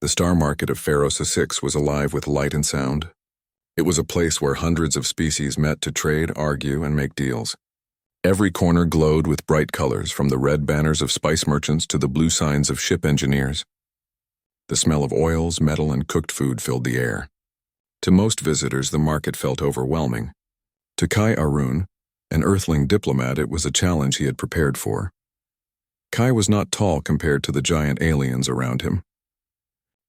The star market of Pharos 6 was alive with light and sound. It was a place where hundreds of species met to trade, argue, and make deals. Every corner glowed with bright colors, from the red banners of spice merchants to the blue signs of ship engineers. The smell of oils, metal, and cooked food filled the air. To most visitors, the market felt overwhelming. To Kai Arun, an Earthling diplomat, it was a challenge he had prepared for. Kai was not tall compared to the giant aliens around him.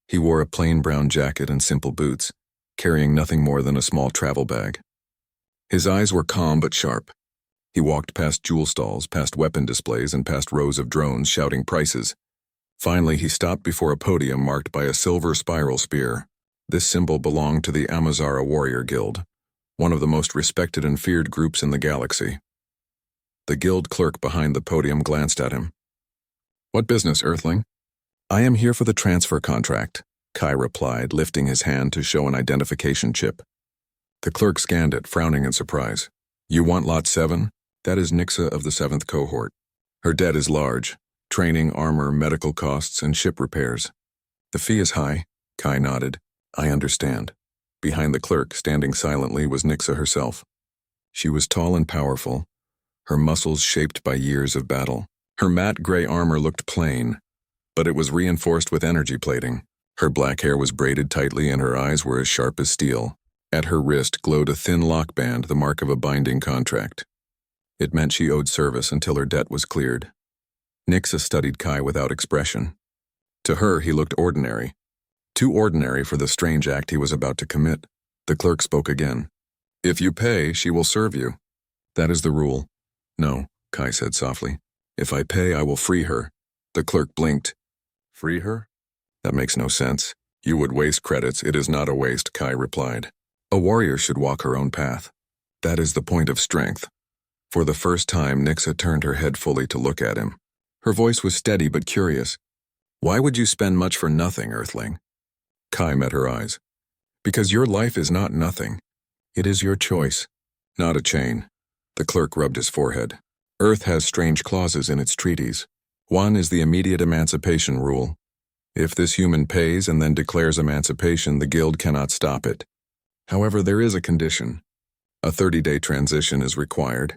He wore a plain brown jacket and simple boots, carrying nothing more than a small travel bag. His eyes were calm but sharp. He walked past jewel stalls, past weapon displays, and past rows of drones shouting prices. Finally, he stopped before a podium marked by a silver spiral spear. This symbol belonged to the Amazara Warrior Guild, one of the most respected and feared groups in the galaxy. The guild clerk behind the podium glanced at him. "What business, Earthling?" "I am here for the transfer contract," Kai replied, lifting his hand to show an identification chip. The clerk scanned it, frowning in surprise. "You want Lot 7? That is Nixa of the 7th cohort. Her debt is large: training, armor, medical costs, and ship repairs." "The fee is high," Kai nodded. "I understand." Behind the clerk, standing silently, was Nixa herself. She was tall and powerful, her muscles shaped by years of battle. Her matte gray armor looked plain, but it was reinforced with energy plating. Her black hair was braided tightly and her eyes were as sharp as steel. At her wrist glowed a thin lockband, the mark of a binding contract. It meant she owed service until her debt was cleared. Nixa studied Kai without expression. To her, he looked ordinary. Too ordinary for the strange act he was about to commit. The clerk spoke again. "If you pay, she will serve you. That is the rule." "No," Kai said softly. "If I pay, I will free her." The clerk blinked. "Free her? That makes no sense. You would waste credits." "It is not a waste," Kai replied. "A warrior should walk her own path. That is the point of strength." For the first time, Nixa turned her head fully to look at him. Her voice was steady but curious. "Why would you spend much for nothing, Earthling?" Kai met her eyes. "Because your life is not nothing. It is your choice, not a chain." The clerk rubbed his forehead. "Earth has strange clauses in its treaties. One is the immediate emancipation rule. If this human pays and then declares emancipation, the guild cannot stop it. However, there is a condition. A 30-day transition is required.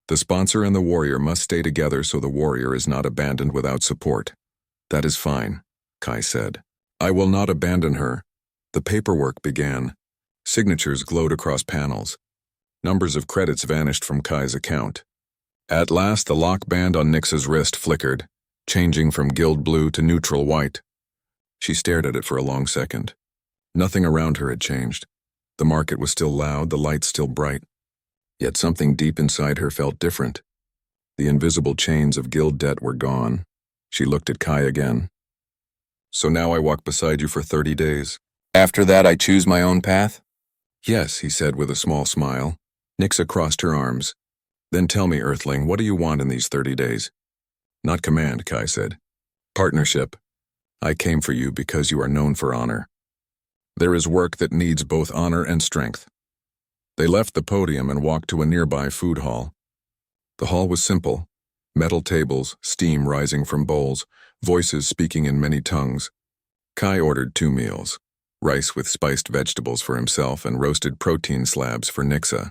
The sponsor and the warrior must stay together so the warrior is not abandoned without support." "That is fine," Kai said. "I will not abandon her." The paperwork began. Signatures glowed across panels. Numbers of credits vanished from Kai's account. At last, the lockband on Nixa's wrist flickered, changing from guild blue to neutral white. She stared at it for a long second. Nothing around her had changed. The market was still loud, the lights still bright. Yet something deep inside her felt different. The invisible chains of guild debt were gone. She looked at Kai again. "So now I walk beside you for 30 days. After that I choose my own path?" "Yes," he said with a small smile. Nixa crossed her arms. "Then tell me, Earthling, what do you want in these 30 days?" "Not command," Kai said. "Partnership. I came for you because you are known for honor. There is work that needs both honor and strength." They left the podium and walked to a nearby food hall. The hall was simple. Metal tables, steam rising from bowls, voices speaking in many tongues. Kai ordered 2 meals, rice with spiced vegetables for himself and roasted protein slabs for Nixa.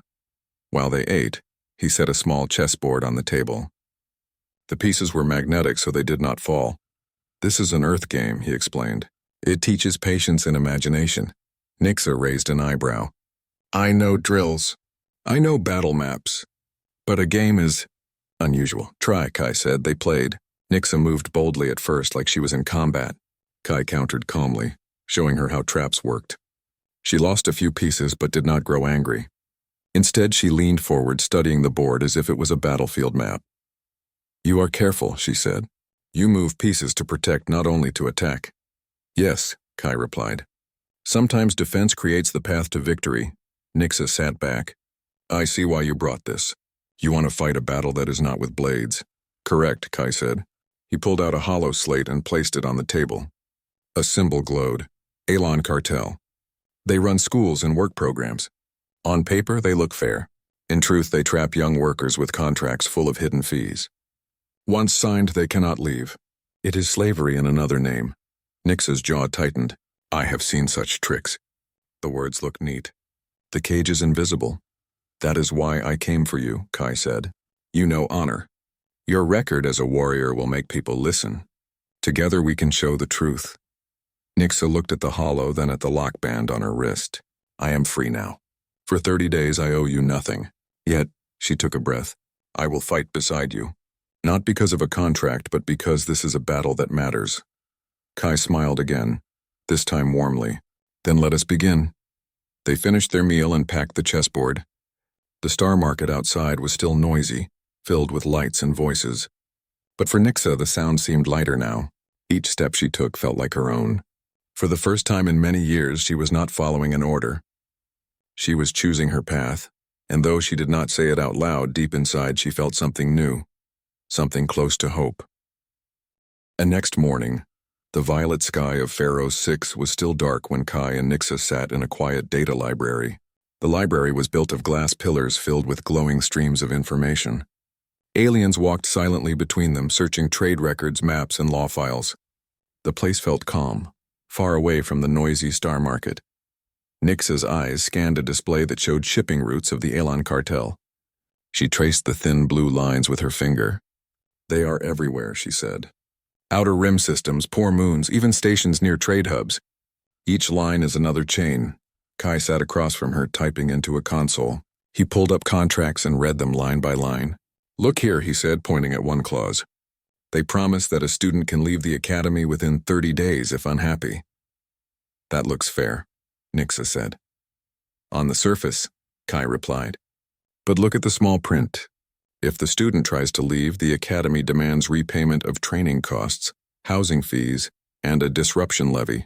While they ate, he set a small chessboard on the table. The pieces were magnetic so they did not fall. "This is an Earth game," he explained. "It teaches patience and imagination." Nixa raised an eyebrow. "I know drills. I know battle maps. But a game is unusual." "Try," Kai said. They played. Nixa moved boldly at first, like she was in combat. Kai countered calmly, showing her how traps worked. She lost a few pieces but did not grow angry. Instead, she leaned forward, studying the board as if it was a battlefield map. "You are careful," she said. "You move pieces to protect, not only to attack." "Yes," Kai replied. "Sometimes defense creates the path to victory." Nixa sat back. "I see why you brought this. You want to fight a battle that is not with blades." "Correct," Kai said. He pulled out a hollow slate and placed it on the table. A symbol glowed. Alon Cartel. They run schools and work programs. On paper, they look fair. In truth, they trap young workers with contracts full of hidden fees. Once signed, they cannot leave. It is slavery in another name. Nix's jaw tightened. I have seen such tricks. The words looked neat. The cage is invisible. That is why I came for you, Kai said. You know honor. Your record as a warrior will make people listen. Together we can show the truth. Nixa looked at the hollow, then at the lockband on her wrist. I am free now. For 30 days I owe you nothing. Yet, she took a breath, I will fight beside you. Not because of a contract, but because this is a battle that matters. Kai smiled again, this time warmly. Then let us begin. They finished their meal and packed the chessboard. The star market outside was still noisy, filled with lights and voices. But for Nixa, the sound seemed lighter now. Each step she took felt like her own. For the first time in many years, she was not following an order. She was choosing her path, and though she did not say it out loud, deep inside she felt something new, something close to hope. And next morning, the violet sky of Pharaoh 6 was still dark when Kai and Nixa sat in a quiet data library. The library was built of glass pillars filled with glowing streams of information. Aliens walked silently between them, searching trade records, maps, and law files. The place felt calm, far away from the noisy star market. Nix's eyes scanned a display that showed shipping routes of the Elan cartel. She traced the thin blue lines with her finger. They are everywhere, she said. Outer rim systems, poor moons, even stations near trade hubs. Each line is another chain. Kai sat across from her, typing into a console. He pulled up contracts and read them line by line. Look here, he said, pointing at one clause. They promise that a student can leave the academy within 30 days if unhappy. That looks fair, Nixa said. On the surface, Kai replied. But look at the small print. If the student tries to leave, the academy demands repayment of training costs, housing fees, and a disruption levy.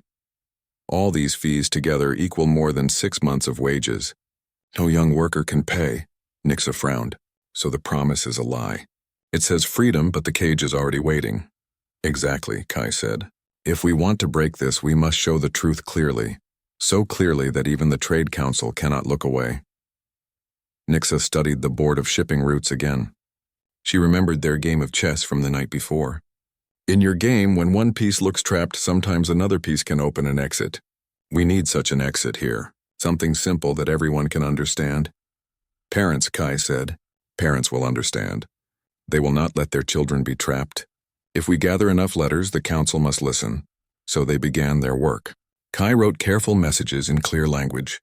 All these fees together equal more than 6 months of wages. No young worker can pay, Nixa frowned. So the promise is a lie. It says freedom, but the cage is already waiting. Exactly, Kai said. If we want to break this, we must show the truth clearly. So clearly that even the Trade Council cannot look away. Nixa studied the board of shipping routes again. She remembered their game of chess from the night before. In your game, when one piece looks trapped, sometimes another piece can open an exit. We need such an exit here. Something simple that everyone can understand. Parents, Kai said. Parents will understand. They will not let their children be trapped. If we gather enough letters, the council must listen. So they began their work. Kai wrote careful messages in clear language.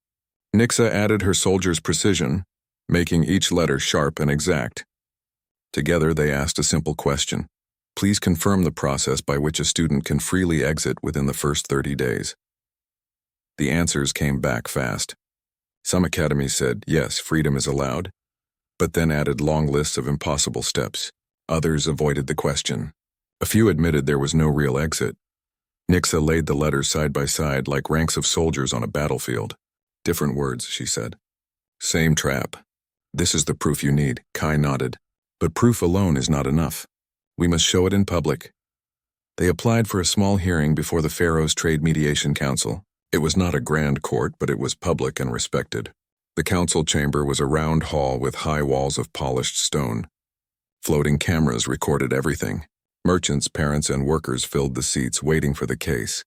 Nixa added her soldier's precision, making each letter sharp and exact. Together they asked a simple question. Please confirm the process by which a student can freely exit within the first 30 days. The answers came back fast. Some academies said, yes, freedom is allowed, but then added long lists of impossible steps. Others avoided the question. A few admitted there was no real exit. Nixa laid the letters side by side like ranks of soldiers on a battlefield. Different words, she said. Same trap. This is the proof you need, Kai nodded. But proof alone is not enough. We must show it in public. They applied for a small hearing before the Pharaoh's Trade Mediation Council. It was not a grand court, but it was public and respected. The council chamber was a round hall with high walls of polished stone. Floating cameras recorded everything. Merchants, parents, and workers filled the seats waiting for the case.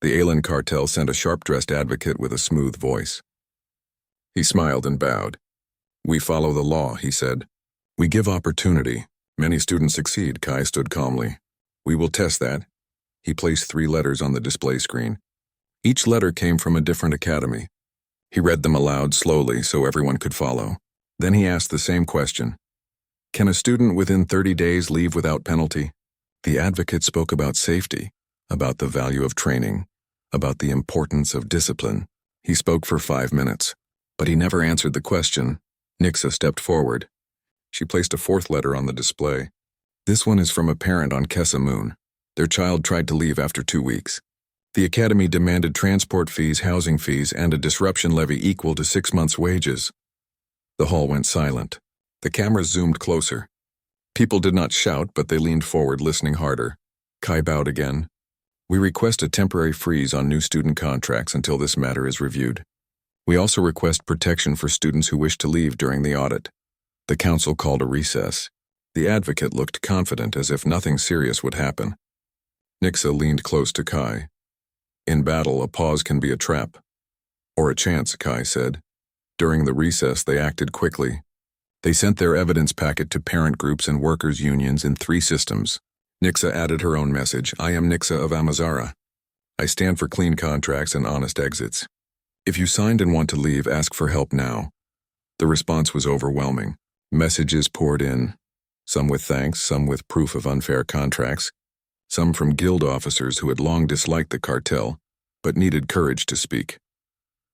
The Elan cartel sent a sharp-dressed advocate with a smooth voice. He smiled and bowed. We follow the law, he said. We give opportunity. Many students succeed, Kai stood calmly. We will test that. He placed 3 letters on the display screen. Each letter came from a different academy. He read them aloud slowly so everyone could follow. Then he asked the same question. Can a student within 30 days leave without penalty? The advocate spoke about safety, about the value of training, about the importance of discipline. He spoke for 5 minutes, but he never answered the question. Nixa stepped forward. She placed a 4th letter on the display. This one is from a parent on Kessa Moon. Their child tried to leave after 2 weeks. The academy demanded transport fees, housing fees, and a disruption levy equal to 6 months' wages. The hall went silent. The cameras zoomed closer. People did not shout, but they leaned forward, listening harder. Kai bowed again. We request a temporary freeze on new student contracts until this matter is reviewed. We also request protection for students who wish to leave during the audit. The council called a recess. The advocate looked confident, as if nothing serious would happen. Nixa leaned close to Kai. In battle, a pause can be a trap. Or a chance, Kai said. During the recess, they acted quickly. They sent their evidence packet to parent groups and workers' unions in 3 systems. Nixa added her own message. I am Nixa of Amazara. I stand for clean contracts and honest exits. If you signed and want to leave, ask for help now. The response was overwhelming. Messages poured in, some with thanks, some with proof of unfair contracts, some from guild officers who had long disliked the cartel, but needed courage to speak.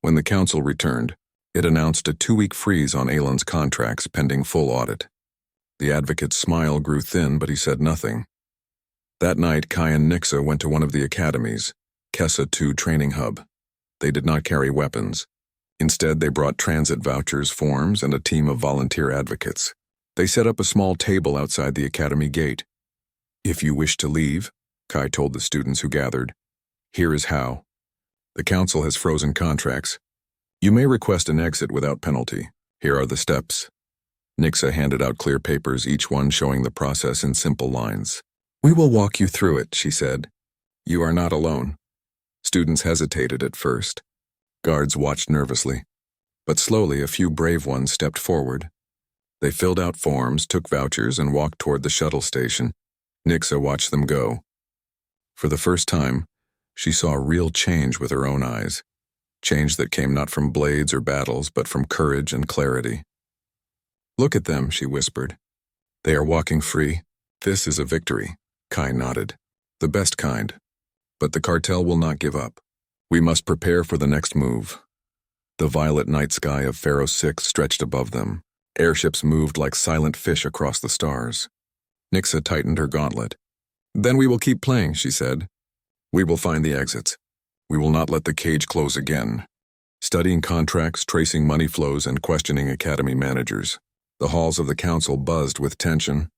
When the council returned, it announced a 2-week freeze on Aelin's contracts pending full audit. The advocate's smile grew thin, but he said nothing. That night, Kai and Nixa went to one of the academies, Kessa 2 training hub. They did not carry weapons. Instead, they brought transit vouchers, forms, and a team of volunteer advocates. They set up a small table outside the academy gate. If you wish to leave, Kai told the students who gathered, here is how. The council has frozen contracts. You may request an exit without penalty. Here are the steps. Nixa handed out clear papers, each one showing the process in simple lines. We will walk you through it, she said. You are not alone. Students hesitated at first. Guards watched nervously. But slowly, a few brave ones stepped forward. They filled out forms, took vouchers, and walked toward the shuttle station. Nixa watched them go. For the first time, she saw real change with her own eyes. Change that came not from blades or battles, but from courage and clarity. Look at them, she whispered. They are walking free. This is a victory. Kai nodded. The best kind. But the cartel will not give up. We must prepare for the next move. The violet night sky of Pharaoh 6 stretched above them. Airships moved like silent fish across the stars. Nixa tightened her gauntlet. Then we will keep playing, she said. We will find the exits. We will not let the cage close again. Studying contracts, tracing money flows, and questioning academy managers. The halls of the council buzzed with tension.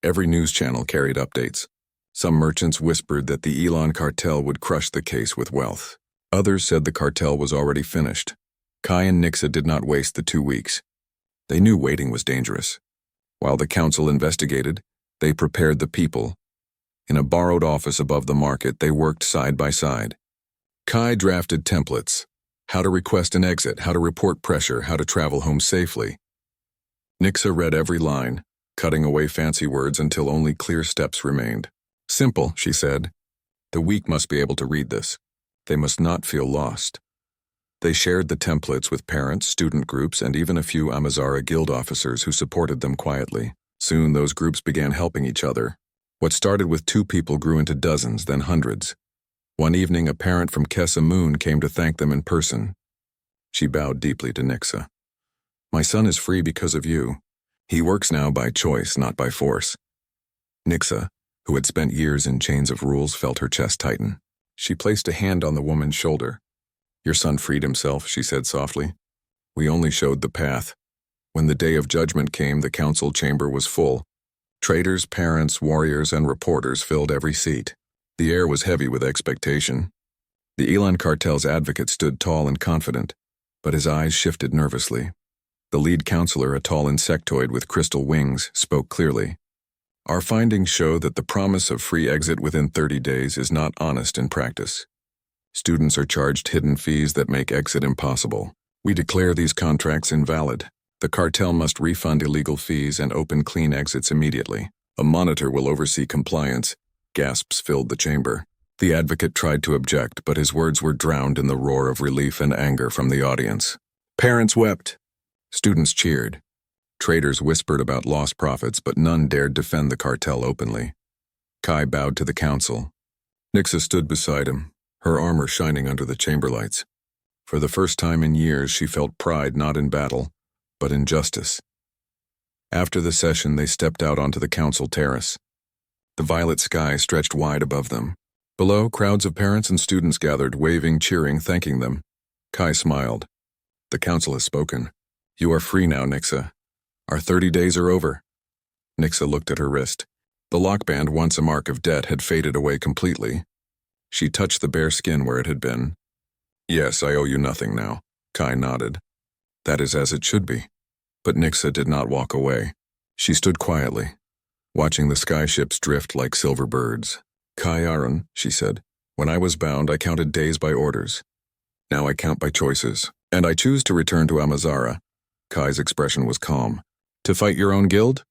Every news channel carried updates. Some merchants whispered that the Elon cartel would crush the case with wealth. Others said the cartel was already finished. Kai and Nixa did not waste the 2 weeks. They knew waiting was dangerous. While the council investigated, they prepared the people. In a borrowed office above the market, they worked side by side. Kai drafted templates. How to request an exit, how to report pressure, how to travel home safely. Nixa read every line, cutting away fancy words until only clear steps remained. Simple, she said. The weak must be able to read this. They must not feel lost. They shared the templates with parents, student groups, and even a few Amazara guild officers who supported them quietly. Soon those groups began helping each other. What started with 2 people grew into dozens, then hundreds. One evening, a parent from Kessa Moon came to thank them in person. She bowed deeply to Nixa. My son is free because of you. He works now by choice, not by force. Nixa, who had spent years in chains of rules, felt her chest tighten. She placed a hand on the woman's shoulder. Your son freed himself, she said softly. We only showed the path. When the day of judgment came, the council chamber was full. Traders, parents, warriors, and reporters filled every seat. The air was heavy with expectation. The Elon cartel's advocate stood tall and confident, but his eyes shifted nervously. The lead counselor, a tall insectoid with crystal wings, spoke clearly. Our findings show that the promise of free exit within 30 days is not honest in practice. Students are charged hidden fees that make exit impossible. We declare these contracts invalid. The cartel must refund illegal fees and open clean exits immediately. A monitor will oversee compliance. Gasps filled the chamber. The advocate tried to object, but his words were drowned in the roar of relief and anger from the audience. Parents wept. Students cheered. Traders whispered about lost profits, but none dared defend the cartel openly. Kai bowed to the council. Nixa stood beside him, her armor shining under the chamber lights. For the first time in years, she felt pride not in battle, but in justice. After the session, they stepped out onto the council terrace. The violet sky stretched wide above them. Below, crowds of parents and students gathered, waving, cheering, thanking them. Kai smiled. The council has spoken. You are free now, Nixa. Our 30 days are over. Nixa looked at her wrist. The lockband, once a mark of debt, had faded away completely. She touched the bare skin where it had been. Yes, I owe you nothing now. Kai nodded. That is as it should be. But Nixa did not walk away. She stood quietly, watching the sky ships drift like silver birds. Kai Aron, she said, When I was bound, I counted days by orders. Now I count by choices, and I choose to return to Amazara. Kai's expression was calm. To fight your own guild?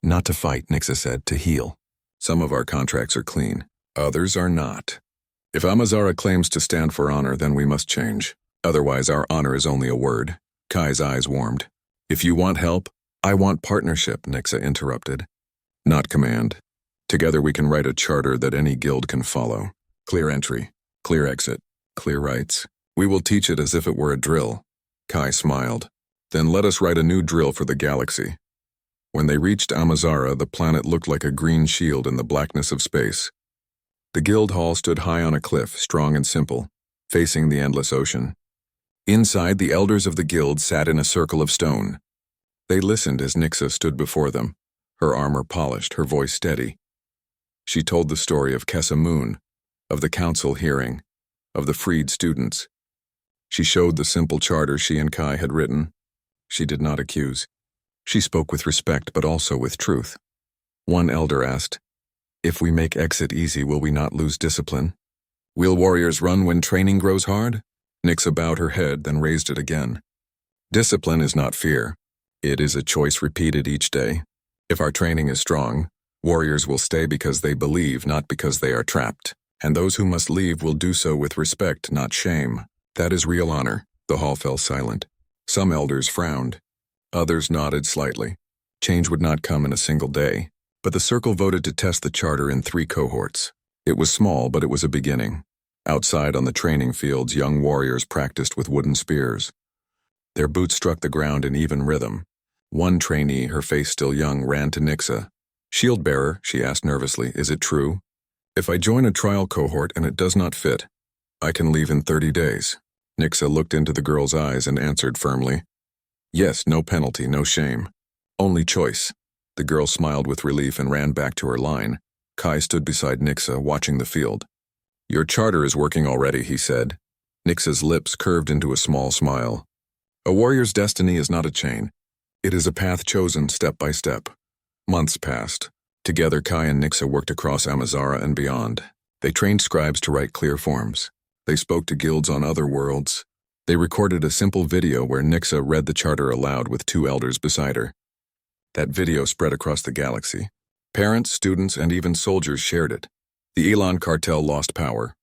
Not to fight, Nixa said, to heal. Some of our contracts are clean. Others are not. If Amazara claims to stand for honor, then we must change. Otherwise, our honor is only a word. Kai's eyes warmed. If you want help, I want partnership, Nixa interrupted. Not command. Together we can write a charter that any guild can follow. Clear entry, clear exit, clear rights. We will teach it as if it were a drill. Kai smiled. Then let us write a new drill for the galaxy. When they reached Amazara, the planet looked like a green shield in the blackness of space. The guild hall stood high on a cliff, strong and simple, facing the endless ocean. Inside, the elders of the guild sat in a circle of stone. They listened as Nixa stood before them, her armor polished, her voice steady. She told the story of Kessa Moon, of the council hearing, of the freed students. She showed the simple charter she and Kai had written. She did not accuse. She spoke with respect, but also with truth. One elder asked, "If we make exit easy, will we not lose discipline? Will warriors run when training grows hard?" Nixa bowed her head, then raised it again. Discipline is not fear. It is a choice repeated each day. If our training is strong, warriors will stay because they believe, not because they are trapped. And those who must leave will do so with respect, not shame. That is real honor. The hall fell silent. Some elders frowned. Others nodded slightly. Change would not come in a single day. But the circle voted to test the charter in 3 cohorts. It was small, but it was a beginning. Outside on the training fields, young warriors practiced with wooden spears. Their boots struck the ground in even rhythm. One trainee, her face still young, ran to Nixa. "Shield bearer," she asked nervously, "is it true? If I join a trial cohort and it does not fit, I can leave in 30 days. Nixa looked into the girl's eyes and answered firmly, "Yes, no penalty, no shame. Only choice." The girl smiled with relief and ran back to her line. Kai stood beside Nixa, watching the field. "Your charter is working already," he said. Nixa's lips curved into a small smile. "A warrior's destiny is not a chain. It is a path chosen step by step." Months passed. Together, Kai and Nixa worked across Amazara and beyond. They trained scribes to write clear forms. They spoke to guilds on other worlds. They recorded a simple video where Nixa read the charter aloud with 2 elders beside her. That video spread across the galaxy. Parents, students, and even soldiers shared it. The Elon cartel lost power.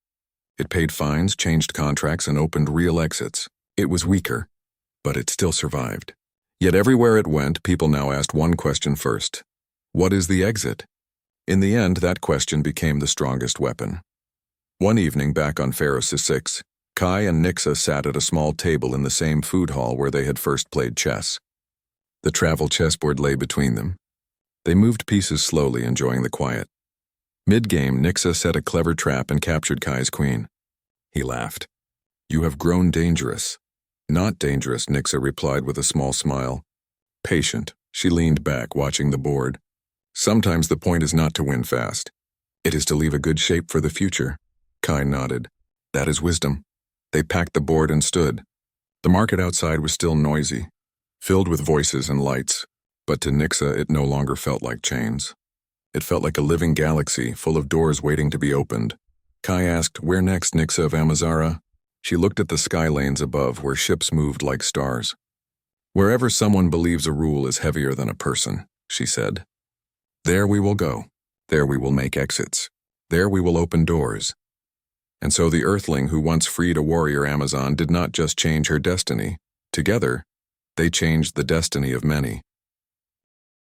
It paid fines, changed contracts, and opened real exits. It was weaker, but it still survived. Yet everywhere it went, people now asked one question first. What is the exit? In the end, that question became the strongest weapon. One evening back on Pharos 6, Kai and Nixa sat at a small table in the same food hall where they had first played chess. The travel chessboard lay between them. They moved pieces slowly, enjoying the quiet. Mid-game, Nixa set a clever trap and captured Kai's queen. He laughed. "You have grown dangerous." "Not dangerous," Nixa replied with a small smile. "Patient." She leaned back, watching the board. "Sometimes the point is not to win fast. It is to leave a good shape for the future." Kai nodded. "That is wisdom." They packed the board and stood. The market outside was still noisy, filled with voices and lights, but to Nixa it no longer felt like chains. It felt like a living galaxy, full of doors waiting to be opened. Kai asked, "Where next, Nixa of Amazara?" She looked at the sky lanes above, where ships moved like stars. "Wherever someone believes a rule is heavier than a person," she said. "There we will go. There we will make exits. There we will open doors." And so the Earthling who once freed a warrior Amazon did not just change her destiny. Together, they changed the destiny of many.